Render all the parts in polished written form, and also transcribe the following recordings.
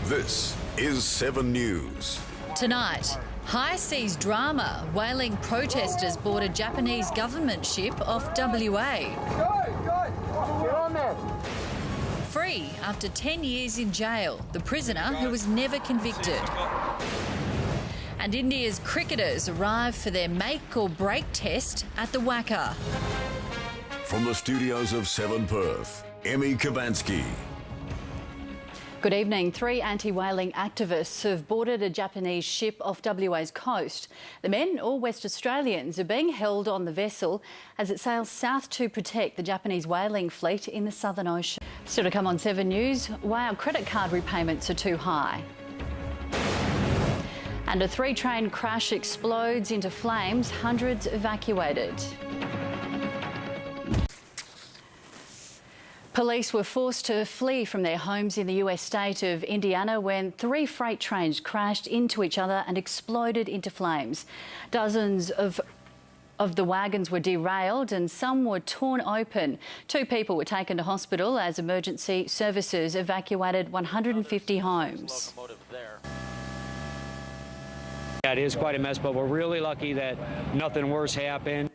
This is 7 News. Tonight, high seas drama. Whaling protesters board a Japanese government ship off WA. Get on there. Free after 10 years in jail, the prisoner who was never convicted. And India's cricketers arrive for their make or break test at the Wacker. From the studios of 7 Perth, Emmy Kubainski. Good evening. 3 anti-whaling activists have boarded a Japanese ship off WA's coast. The men, all West Australians, are being held on the vessel as it sails south to protect the Japanese whaling fleet in the Southern Ocean. Still to come on 7 News, why our credit card repayments are too high. And a 3-train crash explodes into flames, hundreds evacuated. Police were forced to flee from their homes in the US state of Indiana when 3 freight trains crashed into each other and exploded into flames. Dozens of the wagons were derailed and some were torn open. 2 people were taken to hospital as emergency services evacuated 150 homes. It is quite a mess, but we're really lucky that nothing worse happened.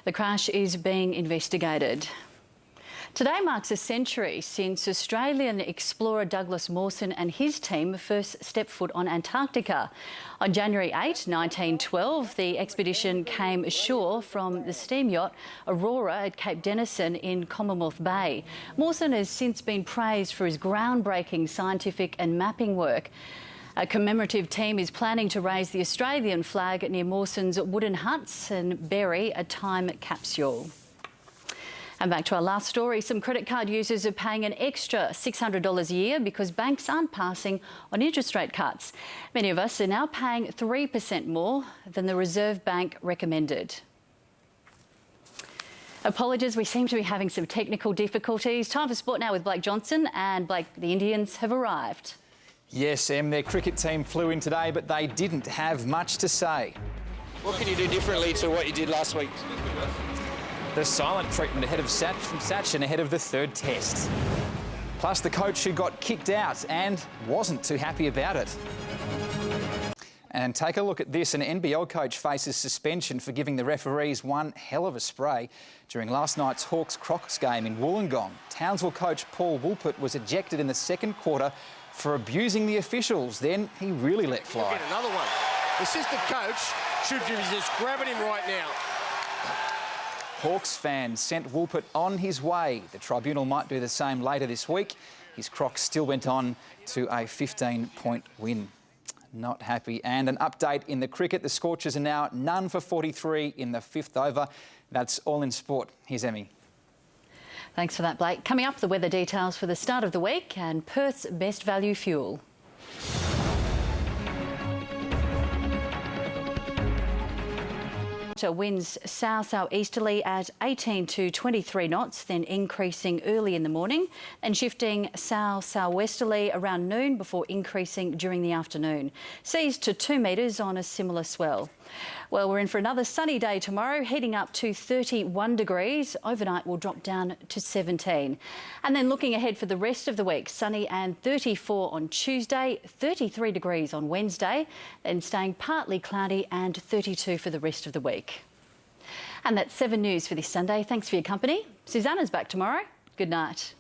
The crash is being investigated. Today marks a century since Australian explorer Douglas Mawson and his team first stepped foot on Antarctica. On January 8, 1912, the expedition came ashore from the steam yacht Aurora at Cape Denison in Commonwealth Bay. Mawson has since been praised for his groundbreaking scientific and mapping work. A commemorative team is planning to raise the Australian flag near Mawson's wooden huts and bury a time capsule. And back to our last story, some credit card users are paying an extra $600 a year because banks aren't passing on interest rate cuts. Many of us are now paying 3% more than the Reserve Bank recommended. Apologies, we seem to be having some technical difficulties. Time for sport now with Blake Johnson, and Blake, the Indians have arrived. Yes, Em, their cricket team flew in today, but they didn't have much to say. What can you do differently to what you did last week? The silent treatment ahead of from Sachin ahead of the 3rd test. Plus the coach who got kicked out and wasn't too happy about it. And take a look at this. An NBL coach faces suspension for giving the referees one hell of a spray during last night's Hawks-Crocs game in Wollongong. Townsville coach Paul Woolpert was ejected in the 2nd quarter for abusing the officials. Then he really let fly. Get another one. The assistant coach should be just grabbing him right now. Hawks fans sent Woolpert on his way. The tribunal might do the same later this week. His Crocs still went on to a 15-point win. Not happy. And an update in the cricket. The Scorchers are now none for 43 in the 5th over. That's all in sport. Here's Emmy. Thanks for that, Blake. Coming up, the weather details for the start of the week and Perth's best value fuel. Winds south-southeasterly at 18 to 23 knots, then increasing early in the morning, and shifting south-southwesterly around noon before increasing during the afternoon. Seas to 2 metres on a similar swell. Well, we're in for another sunny day tomorrow, heating up to 31 degrees. Overnight will drop down to 17. And then looking ahead for the rest of the week, sunny and 34 on Tuesday, 33 degrees on Wednesday, then staying partly cloudy and 32 for the rest of the week. And that's 7 News for this Sunday. Thanks for your company. Susanna's back tomorrow. Good night.